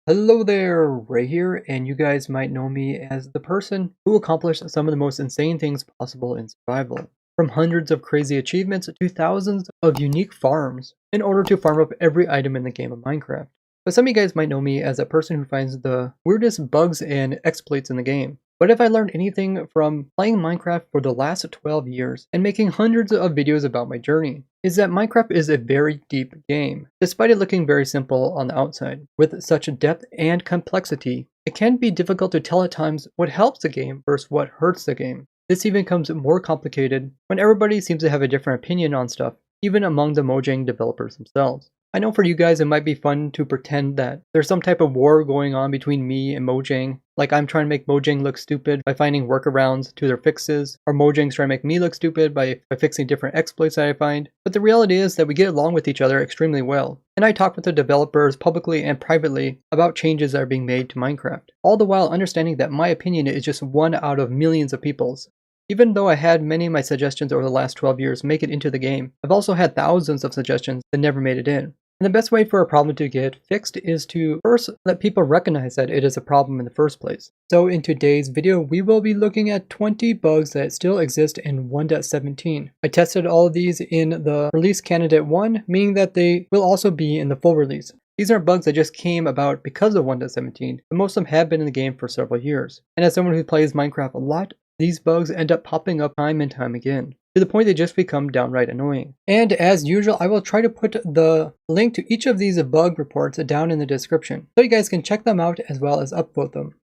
Hello there, Ray here, and you guys might know me as the person who accomplished some of the most insane things possible in survival. From hundreds of crazy achievements to thousands of unique farms in order to farm up every item in the game of Minecraft. But some of you guys might know me as a person who finds the weirdest bugs and exploits in the game. But if I learned anything from playing Minecraft for the last 12 years and making hundreds of videos about my journey, is that Minecraft is a very deep game. Despite it looking very simple on the outside, with such depth and complexity, it can be difficult to tell at times what helps the game versus what hurts the game. This even becomes more complicated when everybody seems to have a different opinion on stuff, even among the Mojang developers themselves. I know for you guys it might be fun to pretend that there's some type of war going on between me and Mojang, like I'm trying to make Mojang look stupid by finding workarounds to their fixes, or Mojang's trying to make me look stupid by fixing different exploits that I find. But the reality is that we get along with each other extremely well, and I talk with the developers publicly and privately about changes that are being made to Minecraft, all the while understanding that my opinion is just one out of millions of people's. Even though I had many of my suggestions over the last 12 years make it into the game, I've also had thousands of suggestions that never made it in. And the best way for a problem to get fixed is to first let people recognize that it is a problem in the first place. So in today's video, we will be looking at 20 bugs that still exist in 1.17. I tested all of these in the release candidate 1, meaning that they will also be in the full release. These are bugs that just came about because of 1.17, but most of them have been in the game for several years. And as someone who plays Minecraft a lot, these bugs end up popping up time and time again, to the point they just become downright annoying. And as usual, I will try to put the link to each of these bug reports down in the description, so you guys can check them out as well as upvote them.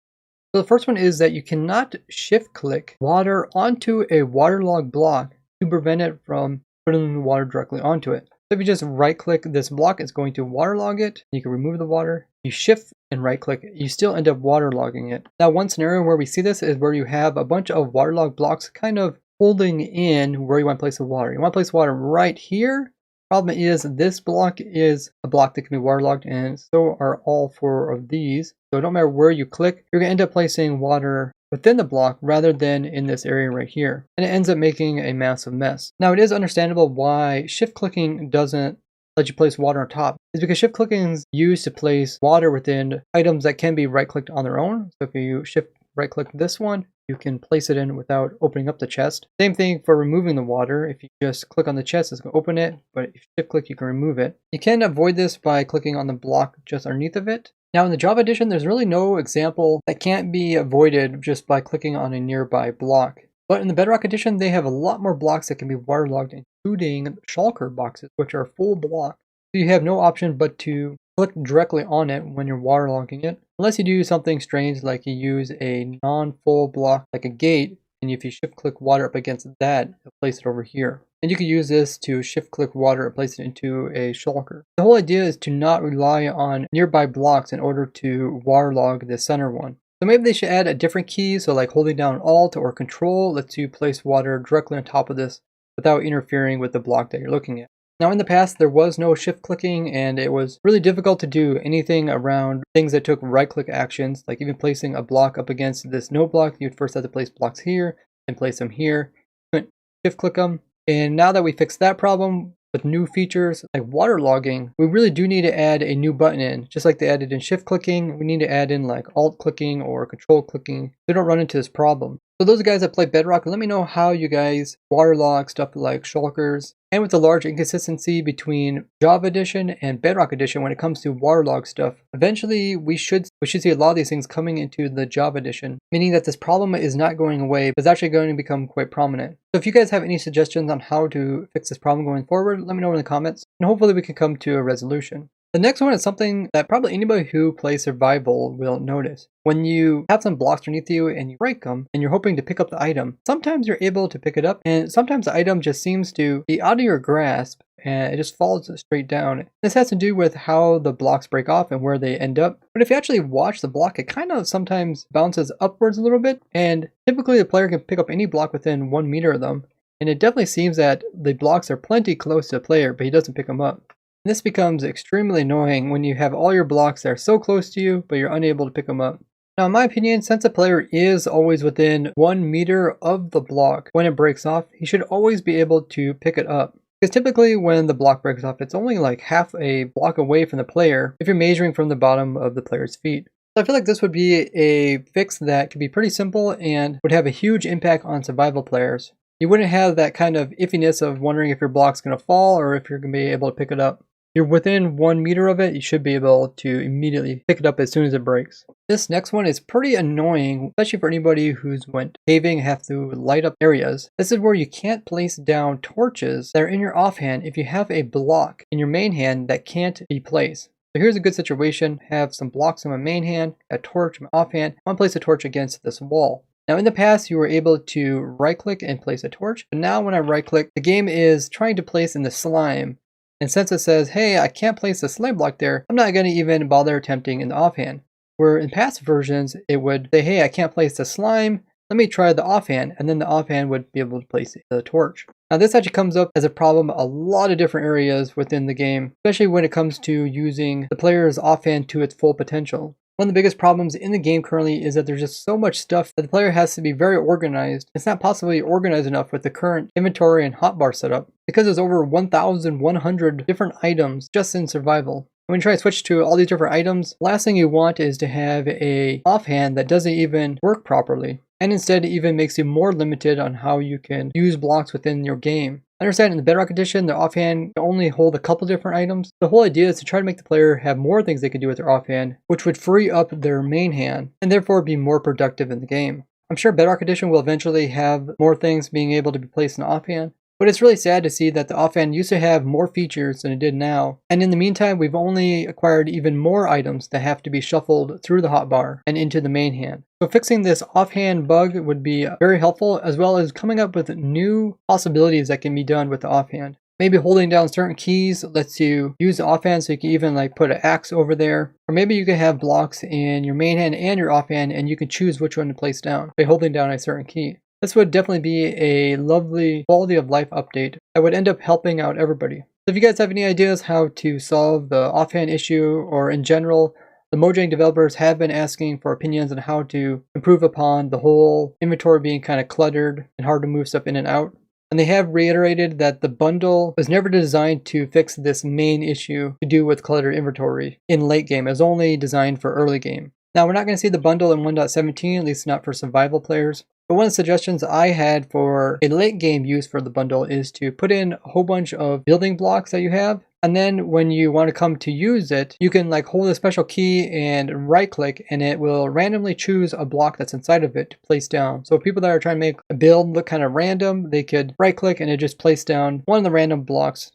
So the first one is that you cannot shift click water onto a waterlogged block to prevent it from putting the water directly onto it. So if you just right click this block, it's going to waterlog it. You can remove the water. You shift and right click, you still end up waterlogging it. Now one scenario where we see this is where you have a bunch of waterlogged blocks kind of holding in where you want to place the water. You want to place water right here. Problem is this block is a block that can be waterlogged, and so are all 4 of these. So no matter where you click, you're going to end up placing water within the block rather than in this area right here. And it ends up making a massive mess. Now it is understandable why shift clicking doesn't let you place water on top. Is because shift clicking is used to place water within items that can be right clicked on their own. So if you shift right click this one, you can place it in without opening up the chest. Same thing for removing the water. If you just click on the chest, it's going to open it, but if you shift click, you can remove it. You can avoid this by clicking on the block just underneath of it. Now in the Java edition, there's really no example that can't be avoided just by clicking on a nearby block. But in the Bedrock edition, they have a lot more blocks that can be waterlogged, including shulker boxes, which are full block. So you have no option but to click directly on it when you're waterlogging it, unless you do something strange like you use a non-full block like a gate, and if you shift click water up against that, you'll place it over here. And you can use this to shift click water and place it into a shulker. The whole idea is to not rely on nearby blocks in order to waterlog the center one. So maybe they should add a different key, so like holding down Alt or Control lets you place water directly on top of this without interfering with the block that you're looking at. Now in the past there was no shift clicking, and it was really difficult to do anything around things that took right click actions, like even placing a block up against this no block. You'd first have to place blocks here and place them here. You couldn't shift click them. And now that we fixed that problem with new features like waterlogging, we really do need to add a new button in. Just like they added in shift clicking, we need to add in like alt clicking or control clicking so we don't run into this problem. So those guys that play Bedrock, let me know how you guys waterlog stuff like shulkers. And with the large inconsistency between Java edition and Bedrock edition when it comes to waterlog stuff, eventually we should see a lot of these things coming into the Java edition, meaning that this problem is not going away, but it's actually going to become quite prominent. So if you guys have any suggestions on how to fix this problem going forward, let me know in the comments, and hopefully we can come to a resolution. The next one is something that probably anybody who plays survival will notice. When you have some blocks underneath you and you break them and you're hoping to pick up the item, sometimes you're able to pick it up, and sometimes the item just seems to be out of your grasp and it just falls straight down. This has to do with how the blocks break off and where they end up. But if you actually watch the block, it kind of sometimes bounces upwards a little bit, and typically the player can pick up any block within 1 meter of them. And it definitely seems that the blocks are plenty close to the player, but he doesn't pick them up. This becomes extremely annoying when you have all your blocks that are so close to you, but you're unable to pick them up. Now in my opinion, since a player is always within 1 meter of the block when it breaks off, he should always be able to pick it up. Because typically when the block breaks off, it's only like half a block away from the player if you're measuring from the bottom of the player's feet. So I feel like this would be a fix that could be pretty simple and would have a huge impact on survival players. You wouldn't have that kind of iffiness of wondering if your block's going to fall or if you're going to be able to pick it up. You're within 1 meter of it, you should be able to immediately pick it up as soon as it breaks. This next one is pretty annoying, especially for anybody who's went caving and have to light up areas. This is where you can't place down torches that are in your offhand if you have a block in your main hand that can't be placed. So here's a good situation. Have some blocks in my main hand, a torch in my offhand. I want to place a torch against this wall. Now in the past you were able to right click and place a torch, but now when I right click, the game is trying to place in the slime. And since it says, hey, I can't place the slime block there, I'm not going to even bother attempting in the offhand. Where in past versions, it would say, hey, I can't place the slime, let me try the offhand, and then the offhand would be able to place the torch. Now this actually comes up as a problem a lot of different areas within the game, especially when it comes to using the player's offhand to its full potential. One of the biggest problems in the game currently is that there's just so much stuff that the player has to be very organized. It's not possibly organized enough with the current inventory and hotbar setup because there's over 1,100 different items just in survival. When you try to switch to all these different items, the last thing you want is to have a offhand that doesn't even work properly. And instead it even makes you more limited on how you can use blocks within your game. I understand in the Bedrock Edition, the offhand can only hold a couple different items. The whole idea is to try to make the player have more things they can do with their offhand, which would free up their main hand, and therefore be more productive in the game. I'm sure Bedrock Edition will eventually have more things being able to be placed in the offhand, but it's really sad to see that the offhand used to have more features than it did now, and in the meantime we've only acquired even more items that have to be shuffled through the hotbar and into the main hand. So fixing this offhand bug would be very helpful, as well as coming up with new possibilities that can be done with the offhand. Maybe holding down certain keys lets you use the offhand, so you can even like put an axe over there. Or maybe you can have blocks in your main hand and your offhand and you can choose which one to place down by holding down a certain key. This would definitely be a lovely quality of life update that would end up helping out everybody. So if you guys have any ideas how to solve the offhand issue, or in general, the Mojang developers have been asking for opinions on how to improve upon the whole inventory being kind of cluttered and hard to move stuff in and out. And they have reiterated that the bundle was never designed to fix this main issue to do with cluttered inventory in late game. It was only designed for early game. Now we're not going to see the bundle in 1.17, at least not for survival players. But one of the suggestions I had for a late game use for the bundle is to put in a whole bunch of building blocks that you have. And then when you want to come to use it, you can like hold a special key and right click and it will randomly choose a block that's inside of it to place down. So people that are trying to make a build look kind of random, they could right click and it just place down one of the random blocks.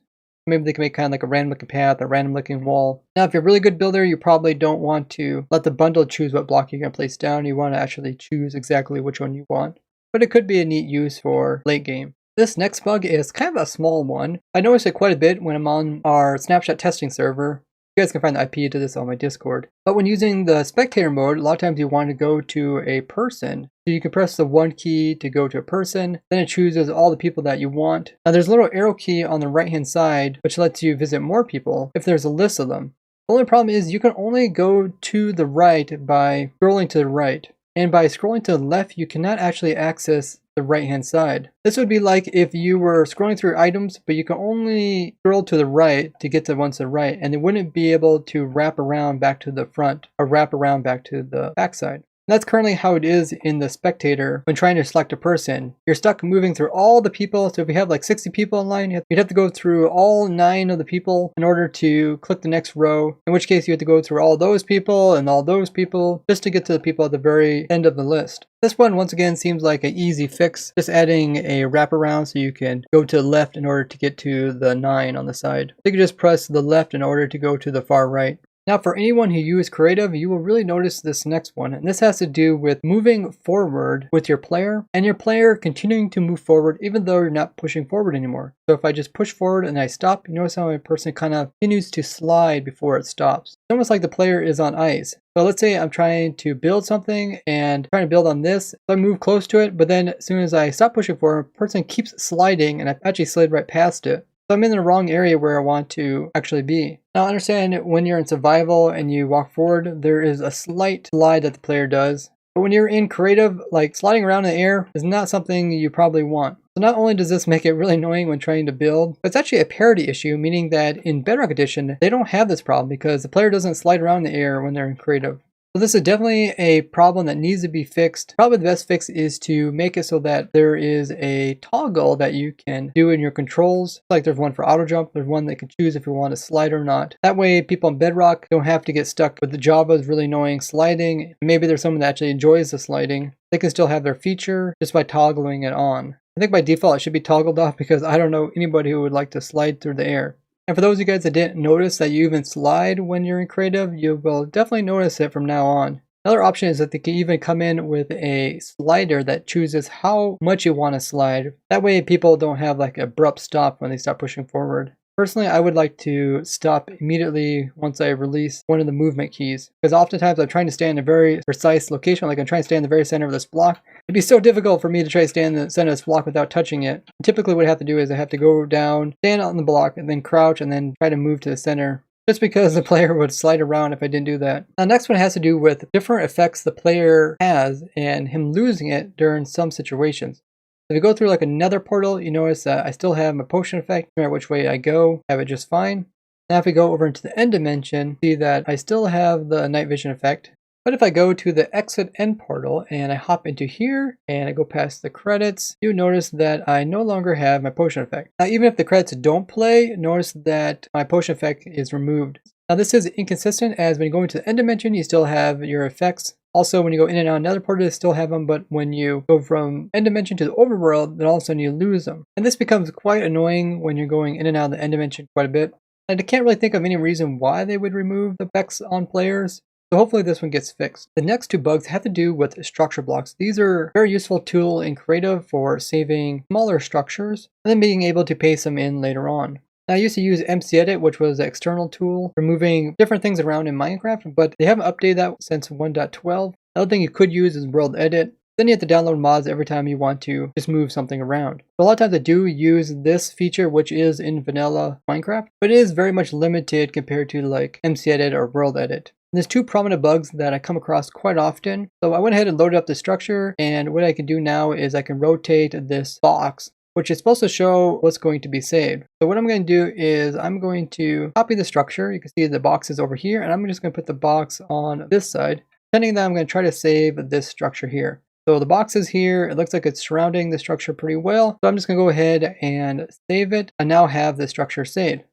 Maybe they can make kind of like a random looking path, a random looking wall. Now, if you're a really good builder, you probably don't want to let the bundle choose what block you're going to place down. You want to actually choose exactly which one you want. But it could be a neat use for late game. This next bug is kind of a small one. I noticed it quite a bit when I'm on our snapshot testing server. You guys can find the IP to this on my Discord. But when using the spectator mode, a lot of times you want to go to a person. So you can press the 1 key to go to a person, then it chooses all the people that you want. Now there's a little arrow key on the right hand side, which lets you visit more people if there's a list of them. The only problem is you can only go to the right by scrolling to the right. And by scrolling to the left, you cannot actually access the right hand side. This would be like if you were scrolling through items, but you can only scroll to the right to get to the ones to the right, and they wouldn't be able to wrap around back to the front or wrap around back to the back side. That's currently how it is in the spectator when trying to select a person. You're stuck moving through all the people. So if you have like 60 people in line, you'd have to go through all 9 of the people in order to click the next row. In which case you have to go through all those people and all those people just to get to the people at the very end of the list. This one once again seems like an easy fix. Just adding a wraparound so you can go to the left in order to get to the 9 on the side. You can just press the left in order to go to the far right. Now for anyone who uses creative, you will really notice this next one, and this has to do with moving forward with your player and your player continuing to move forward even though you're not pushing forward anymore. So if I just push forward and I stop, you notice how my person kind of continues to slide before it stops. It's almost like the player is on ice. So let's say I'm trying to build something and trying to build on this. So I move close to it, but then as soon as I stop pushing forward, the person keeps sliding and I actually slid right past it. So I'm in the wrong area where I want to actually be. Now understand when you're in survival and you walk forward, there is a slight slide that the player does. But when you're in creative, like sliding around in the air is not something you probably want. So not only does this make it really annoying when trying to build, but it's actually a parity issue, meaning that in Bedrock Edition, they don't have this problem because the player doesn't slide around in the air when they're in creative. So this is definitely a problem that needs to be fixed. Probably the best fix is to make it so that there is a toggle that you can do in your controls. Like there's one for auto jump, there's one that you can choose if you want to slide or not. That way people on Bedrock don't have to get stuck with the Java's really annoying sliding. Maybe there's someone that actually enjoys the sliding. They can still have their feature just by toggling it on. I think by default it should be toggled off because I don't know anybody who would like to slide through the air. And for those of you guys that didn't notice that you even slide when you're in creative, you will definitely notice it from now on. Another option is that they can even come in with a slider that chooses how much you want to slide. That way people don't have like an abrupt stop when they start pushing forward. Personally, I would like to stop immediately once I release one of the movement keys, because oftentimes I'm trying to stay in a very precise location, like I'm trying to stay in the very center of this block. It'd be so difficult for me to try to stay in the center of this block without touching it. And typically what I have to do is I have to go down, stand on the block, and then crouch, and then try to move to the center. Just because the player would slide around if I didn't do that. Now, the next one has to do with different effects the player has and him losing it during some situations. If you go through like another portal, you notice that I still have my potion effect. No matter which way I go, I have it just fine. Now if we go over into the end dimension, see that I still have the night vision effect. But if I go to the exit end portal and I hop into here and I go past the credits, you notice that I no longer have my potion effect. Now even if the credits don't play, notice that my potion effect is removed. Now this is inconsistent, as when you go into the end dimension, you still have your effects. Also, when you go in and out another portal, you still have them, but when you go from end dimension to the overworld, then all of a sudden you lose them. And this becomes quite annoying when you're going in and out of the end dimension quite a bit. And I can't really think of any reason why they would remove the effects on players. So hopefully this one gets fixed. The next two bugs have to do with structure blocks. These are a very useful tool in creative for saving smaller structures and then being able to paste them in later on. Now, I used to use MCEdit, which was an external tool for moving different things around in Minecraft, but they haven't updated that since 1.12. Another thing you could use is World Edit. Then you have to download mods every time you want to just move something around. So a lot of times I do use this feature, which is in vanilla Minecraft, but it is very much limited compared to like MCEdit or World Edit. And there's two prominent bugs that I come across quite often. So I went ahead and loaded up the structure, and what I can do now is I can rotate this box, which is supposed to show what's going to be saved. So what I'm going to do is I'm going to copy the structure. You can see the box is over here, and I'm just going to put the box on this side. Pretending that I'm going to try to save this structure here. So the box is here. It looks like it's surrounding the structure pretty well. So I'm just going to go ahead and save it. I now have the structure saved.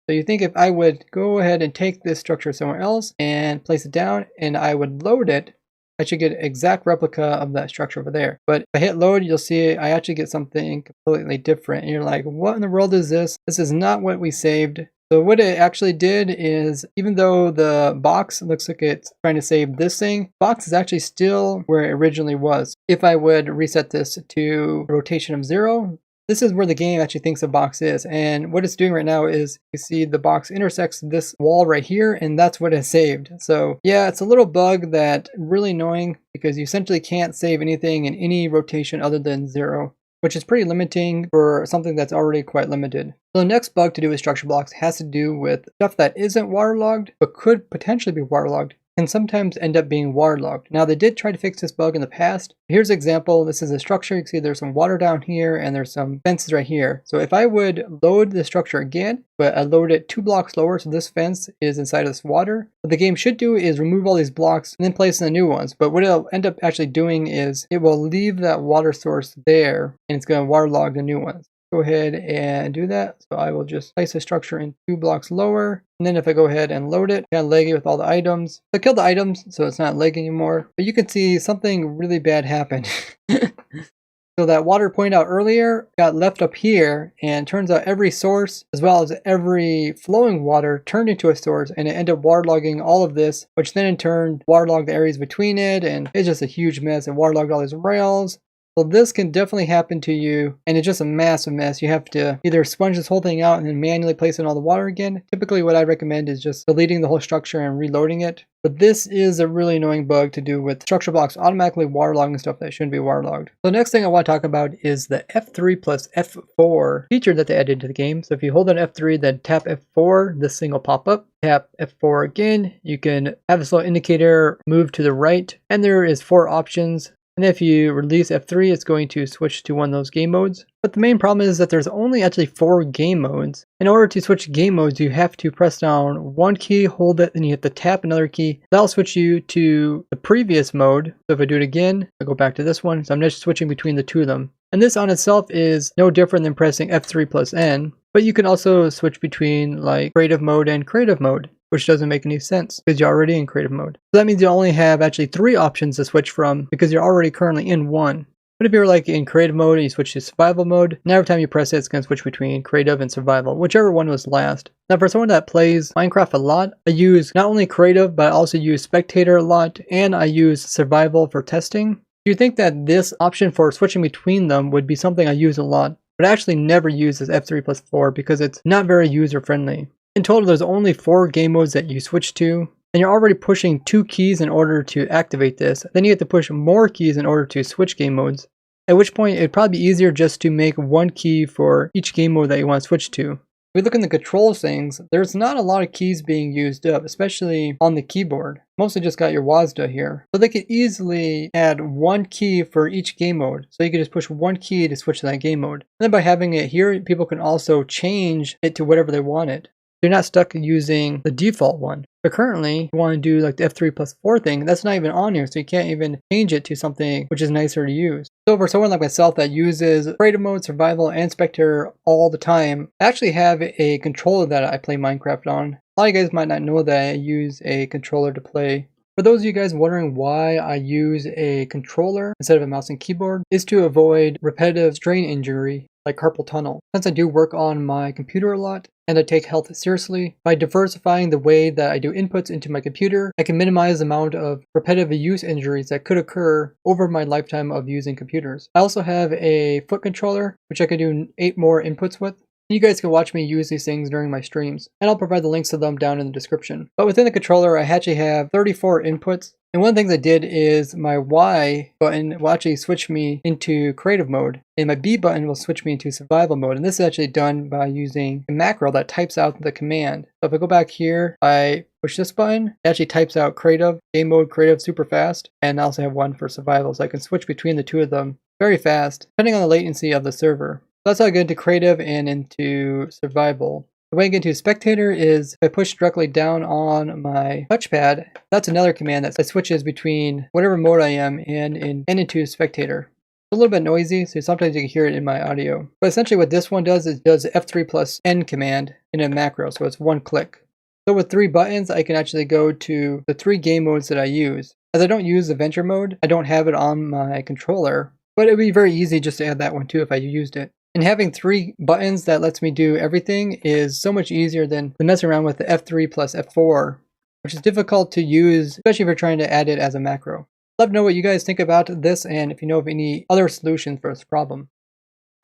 So you think if I would go ahead and take this structure somewhere else and place it down and I would load it, I should get an exact replica of that structure over there. But if I hit load, you'll see I actually get something completely different. And you're like, what in the world is this? This is not what we saved. So what it actually did is, even though the box looks like it's trying to save this thing, the box is actually still where it originally was. If I would reset this to rotation of 0, this is where the game actually thinks the box is. And what it's doing right now is, you see the box intersects this wall right here, and that's what it saved. So yeah, it's a little bug that's really annoying because you essentially can't save anything in any rotation other than 0. Which is pretty limiting for something that's already quite limited. So the next bug to do with structure blocks has to do with stuff that isn't waterlogged, but could potentially be waterlogged, and sometimes end up being waterlogged. Now they did try to fix this bug in the past. Here's an example. This is a structure. You can see there's some water down here and there's some fences right here. So if I would load the structure again, but I load it 2 blocks lower, so this fence is inside of this water, what the game should do is remove all these blocks and then place in the new ones. But what it'll end up actually doing is it will leave that water source there and it's going to waterlog the new ones. Go ahead and do that. So I will just place the structure in 2 blocks lower. And then if I go ahead and load it, kind of lag it with all the items. So I killed the items, so it's not lagging anymore. But you can see something really bad happened. So that water pointed out earlier got left up here, and turns out every source as well as every flowing water turned into a source, and it ended up waterlogging all of this, which then in turn waterlogged the areas between it, and it's just a huge mess. It waterlogged all these rails. So this can definitely happen to you, and it's just a massive mess. You have to either sponge this whole thing out and then manually place in all the water again. Typically what I recommend is just deleting the whole structure and reloading it. But this is a really annoying bug to do with structure blocks automatically waterlogging stuff that shouldn't be waterlogged. So the next thing I want to talk about is the F3 plus F4 feature that they added to the game. So if you hold on F3, then tap F4, this thing will pop up. Tap F4 again, you can have this little indicator move to the right, and there is 4 options. And if you release F3, it's going to switch to one of those game modes. But the main problem is that there's only actually 4 game modes. In order to switch game modes, you have to press down one key, hold it, then you have to tap another key. That'll switch you to the previous mode. So if I do it again, I'll go back to this one. So I'm just switching between the two of them. And this on itself is no different than pressing F3 plus N. But you can also switch between like creative mode and creative mode, which doesn't make any sense because you're already in creative mode. So that means you only have actually 3 options to switch from because you're already currently in one. But if you're like in creative mode and you switch to survival mode, now every time you press it, it's going to switch between creative and survival, whichever one was last. Now for someone that plays Minecraft a lot, I use not only creative, but I also use spectator a lot, and I use survival for testing. You'd think that this option for switching between them would be something I use a lot, but I actually never use this F3 plus 4 because it's not very user friendly. In total, there's only 4 game modes that you switch to, and you're already pushing 2 keys in order to activate this. Then you have to push more keys in order to switch game modes, at which point it'd probably be easier just to make one key for each game mode that you want to switch to. If we look in the control settings, there's not a lot of keys being used up, especially on the keyboard. Mostly just got your WASD here. So they could easily add one key for each game mode. So you could just push one key to switch to that game mode. And then by having it here, people can also change it to whatever they want it. You're not stuck using the default one. But currently, you want to do like the F3 plus 4 thing, that's not even on here, so you can't even change it to something which is nicer to use. So for someone like myself that uses creative mode, survival, and spectator all the time, I actually have a controller that I play Minecraft on. A lot of you guys might not know that I use a controller to play. For those of you guys wondering why I use a controller instead of a mouse and keyboard, is to avoid repetitive strain injury like carpal tunnel. Since I do work on my computer a lot, and I take health seriously, by diversifying the way that I do inputs into my computer, I can minimize the amount of repetitive use injuries that could occur over my lifetime of using computers. I also have a foot controller, which I can do 8 more inputs with. You guys can watch me use these things during my streams, and I'll provide the links to them down in the description. But within the controller, I actually have 34 inputs. And one of the things I did is my Y button will actually switch me into creative mode, and my B button will switch me into survival mode. And this is actually done by using a macro that types out the command. So if I go back here, I push this button, it actually types out creative, game mode, creative super fast, and I also have one for survival. So I can switch between the two of them very fast, depending on the latency of the server. So that's how I get into creative and into survival. The way I get into spectator is if I push directly down on my touchpad, that's another command that switches between whatever mode I am in and into spectator. It's a little bit noisy, so sometimes you can hear it in my audio. But essentially what this one does is it does the F3 plus N command in a macro, so it's one click. So with 3 buttons, I can actually go to the 3 game modes that I use. As I don't use adventure mode, I don't have it on my controller, but it would be very easy just to add that one too if I used it. And having 3 buttons that lets me do everything is so much easier than messing around with the F3 plus F4, which is difficult to use, especially if you're trying to add it as a macro. Let me know what you guys think about this and if you know of any other solutions for this problem.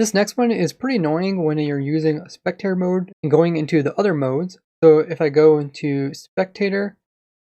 This next one is pretty annoying when you're using a spectator mode and going into the other modes. So if I go into spectator,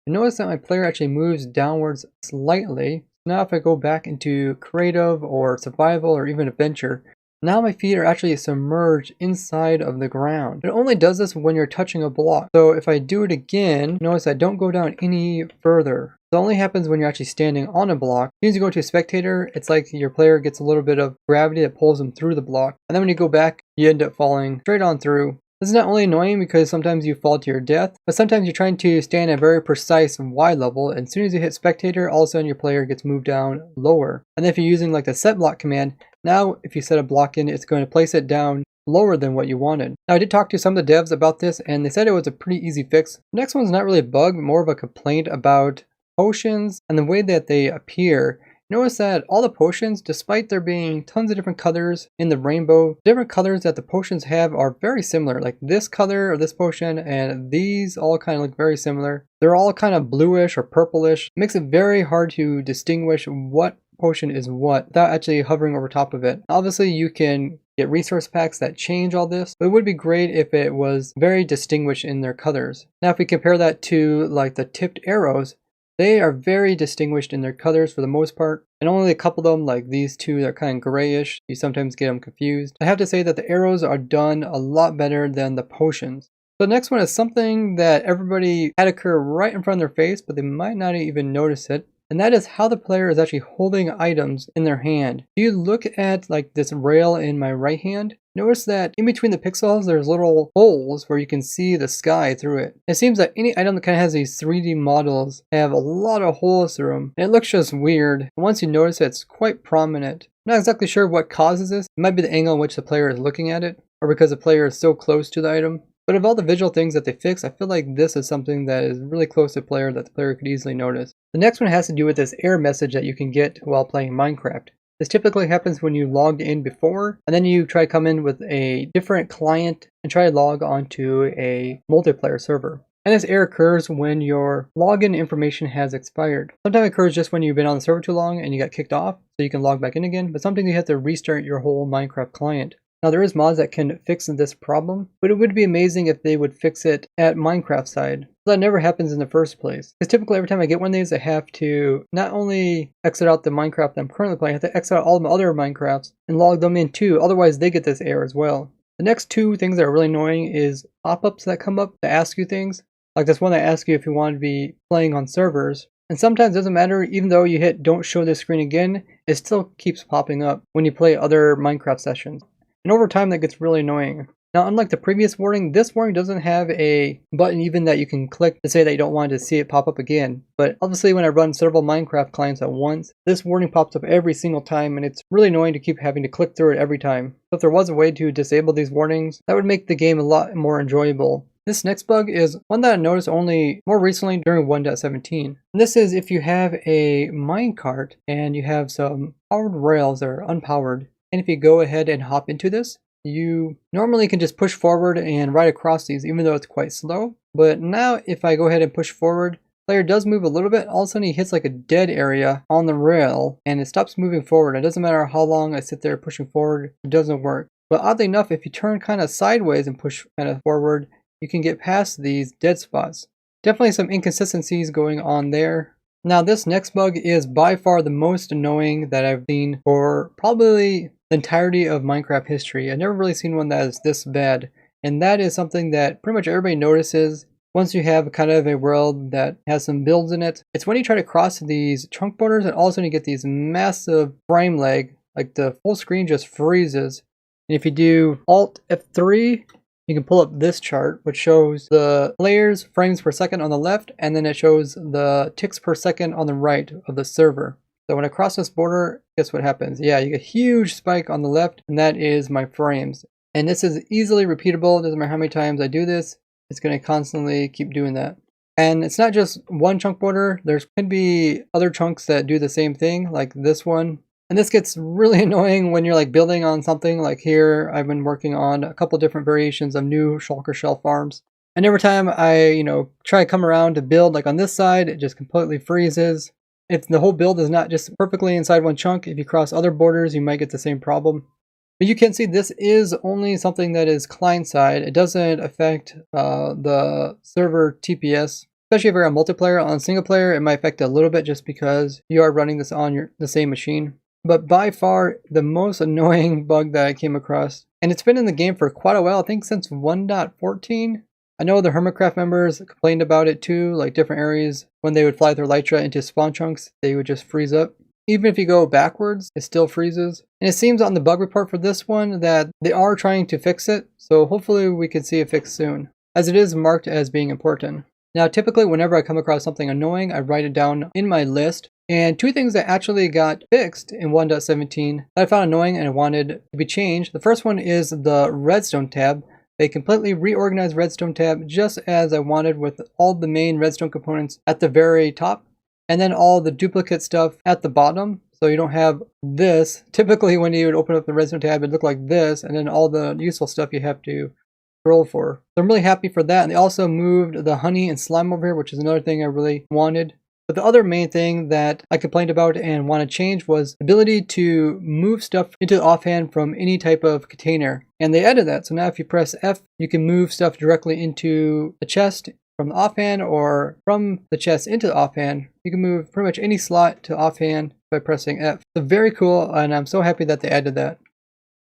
you notice that my player actually moves downwards slightly. Now if I go back into creative or survival or even adventure, now my feet are actually submerged inside of the ground. It only does this when you're touching a block. So if I do it again, notice I don't go down any further. It only happens when you're actually standing on a block. As soon as you go to a spectator, it's like your player gets a little bit of gravity that pulls them through the block. And then when you go back, you end up falling straight on through. This is not only annoying because sometimes you fall to your death, but sometimes you're trying to stand at a very precise Y level, and as soon as you hit spectator, all of a sudden your player gets moved down lower. And then if you're using like the set block command, now if you set a block in, it's going to place it down lower than what you wanted. Now I did talk to some of the devs about this, and they said it was a pretty easy fix. The next one's not really a bug, more of a complaint about potions and the way that they appear. Notice that all the potions, despite there being tons of different colors in the rainbow, different colors that the potions have are very similar. Like this color of this potion and these all kind of look very similar. They're all kind of bluish or purplish. It makes it very hard to distinguish what potion is what without actually hovering over top of it. Obviously you can get resource packs that change all this, but it would be great if it was very distinguished in their colors. Now if we compare that to like the tipped arrows, they are very distinguished in their colors for the most part, and only a couple of them, like these two, that are kind of grayish. You sometimes get them confused. I have to say that the arrows are done a lot better than the potions. So the next one is something that everybody had occur right in front of their face, but they might not even notice it, and that is how the player is actually holding items in their hand. If you look at like this rail in my right hand, notice that in between the pixels there's little holes where you can see the sky through it. It seems that any item that kind of has these 3D models have a lot of holes through them, and it looks just weird. And once you notice it, it's quite prominent. I'm not exactly sure what causes this. It might be the angle in which the player is looking at it, or because the player is so close to the item. But of all the visual things that they fix, I feel like this is something that is really close to the player that the player could easily notice. The next one has to do with this error message that you can get while playing Minecraft. This typically happens when you logged in before, and then you try to come in with a different client and try to log onto a multiplayer server. And this error occurs when your login information has expired. Sometimes it occurs just when you've been on the server too long and you got kicked off, so you can log back in again, but sometimes you have to restart your whole Minecraft client. Now there is mods that can fix this problem, but it would be amazing if they would fix it at Minecraft side. That never happens in the first place. Because typically every time I get one of these, I have to not only exit out the Minecraft that I'm currently playing, I have to exit out all my other Minecrafts and log them in too, otherwise they get this error as well. The next two things that are really annoying is pop-ups that come up to ask you things. Like this one that asks you if you want to be playing on servers. And sometimes it doesn't matter, even though you hit don't show this screen again, it still keeps popping up when you play other Minecraft sessions. And over time that gets really annoying. Now unlike the previous warning, this warning doesn't have a button even that you can click to say that you don't want to see it pop up again. But obviously when I run several Minecraft clients at once, this warning pops up every single time, and it's really annoying to keep having to click through it every time. So if there was a way to disable these warnings, that would make the game a lot more enjoyable. This next bug is one that I noticed only more recently during 1.17. And this is if you have a minecart and you have some powered rails that are unpowered. And if you go ahead and hop into this, you normally can just push forward and ride across these, even though it's quite slow. But now if I go ahead and push forward, the player does move a little bit. All of a sudden he hits like a dead area on the rail and it stops moving forward. It doesn't matter how long I sit there pushing forward, it doesn't work. But oddly enough, if you turn kind of sideways and push kind of forward, you can get past these dead spots. Definitely some inconsistencies going on there. Now this next bug is by far the most annoying that I've seen for probably the entirety of Minecraft history. I've never really seen one that is this bad, and that is something that pretty much everybody notices once you have kind of a world that has some builds in it. It's when you try to cross these chunk borders and all of a sudden you get these massive frame lag, like the full screen just freezes. And if you do Alt F3, you can pull up this chart, which shows the players frames per second on the left, and then it shows the ticks per second on the right of the server. So when I cross this border, guess what happens? Yeah, you get a huge spike on the left, and that is my frames. And this is easily repeatable. It doesn't matter how many times I do this, it's going to constantly keep doing that. And it's not just one chunk border. There could be other chunks that do the same thing, like this one. And this gets really annoying when you're like building on something. Like here, I've been working on a couple different variations of new shulker shell farms. And every time I, try to come around to build, like on this side, it just completely freezes. If the whole build is not just perfectly inside one chunk, if you cross other borders, you might get the same problem. But you can see this is only something that is client side. It doesn't affect the server TPS. Especially if you're on multiplayer. On single player, it might affect it a little bit just because you are running this on the same machine. But by far, the most annoying bug that I came across, and it's been in the game for quite a while, I think since 1.14. I know the Hermitcraft members complained about it too, like different areas. When they would fly their Elytra into spawn chunks, they would just freeze up. Even if you go backwards, it still freezes. And it seems on the bug report for this one that they are trying to fix it, so hopefully we can see it fixed soon, as it is marked as being important. Now typically whenever I come across something annoying, I write it down in my list. And two things that actually got fixed in 1.17 that I found annoying and I wanted to be changed. The first one is the redstone tab. They completely reorganized redstone tab just as I wanted, with all the main redstone components at the very top and then all the duplicate stuff at the bottom. So you don't have this. Typically when you would open up the redstone tab, it'd look like this, and then all the useful stuff you have to scroll for. So I'm really happy for that. And they also moved the honey and slime over here, which is another thing I really wanted. But the other main thing that I complained about and want to change was the ability to move stuff into the offhand from any type of container. And they added that. So now if you press F, you can move stuff directly into the chest from the offhand, or from the chest into the offhand. You can move pretty much any slot to offhand by pressing F. So very cool, and I'm so happy that they added that.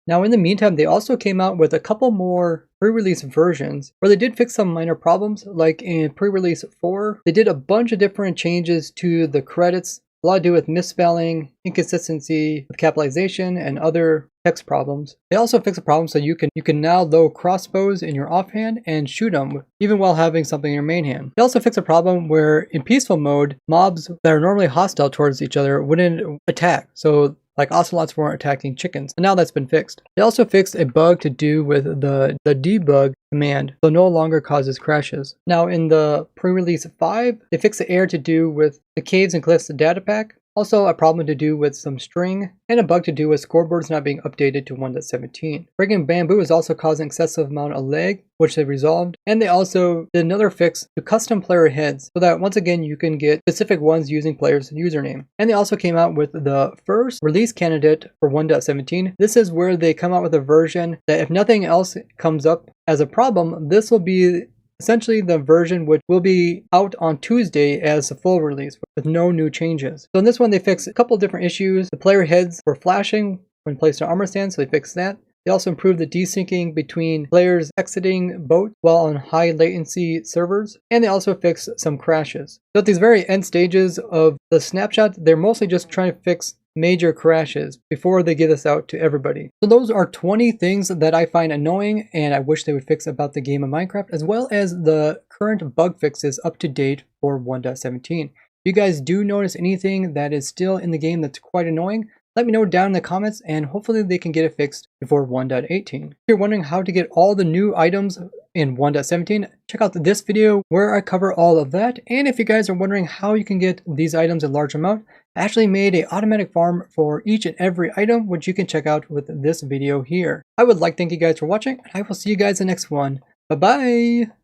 Now in the meantime, they also came out with a couple more pre-release versions where they did fix some minor problems. Like in pre-release 4, they did a bunch of different changes to the credits a lot to do with misspelling, inconsistency with capitalization, and other text problems. They also fix a problem so you can now load crossbows in your offhand and shoot them even while having something in your main hand. They also fix a problem where in peaceful mode, mobs that are normally hostile towards each other wouldn't attack. So like ocelots weren't attacking chickens, and now that's been fixed. They also fixed a bug to do with the debug command, so no longer causes crashes. Now in the pre-release 5, they fixed the error to do with the caves and cliffs data pack. Also a problem to do with some string, and a bug to do with scoreboards not being updated to 1.17. Breaking bamboo is also causing excessive amount of lag, which they resolved, and they also did another fix to custom player heads, so that once again you can get specific ones using player's username. And they also came out with the first release candidate for 1.17. This is where they come out with a version that if nothing else comes up as a problem, this will be essentially the version which will be out on Tuesday as a full release with no new changes. So in this one they fixed a couple different issues. The player heads were flashing when placed in armor stand, so they fixed that. They also improved the desyncing between players exiting boat while on high latency servers, and they also fixed some crashes. So at these very end stages of the snapshot, they're mostly just trying to fix major crashes before they give this out to everybody. So those are 20 things that I find annoying and I wish they would fix about the game of Minecraft, as well as the current bug fixes up to date for 1.17. If you guys do notice anything that is still in the game that's quite annoying, let me know down in the comments and hopefully they can get it fixed before 1.18. If you're wondering how to get all the new items in 1.17, check out this video where I cover all of that. And if you guys are wondering how you can get these items in large amount, I actually made an automatic farm for each and every item, which you can check out with this video here. I would like to thank you guys for watching, and I will see you guys in the next one. Bye bye!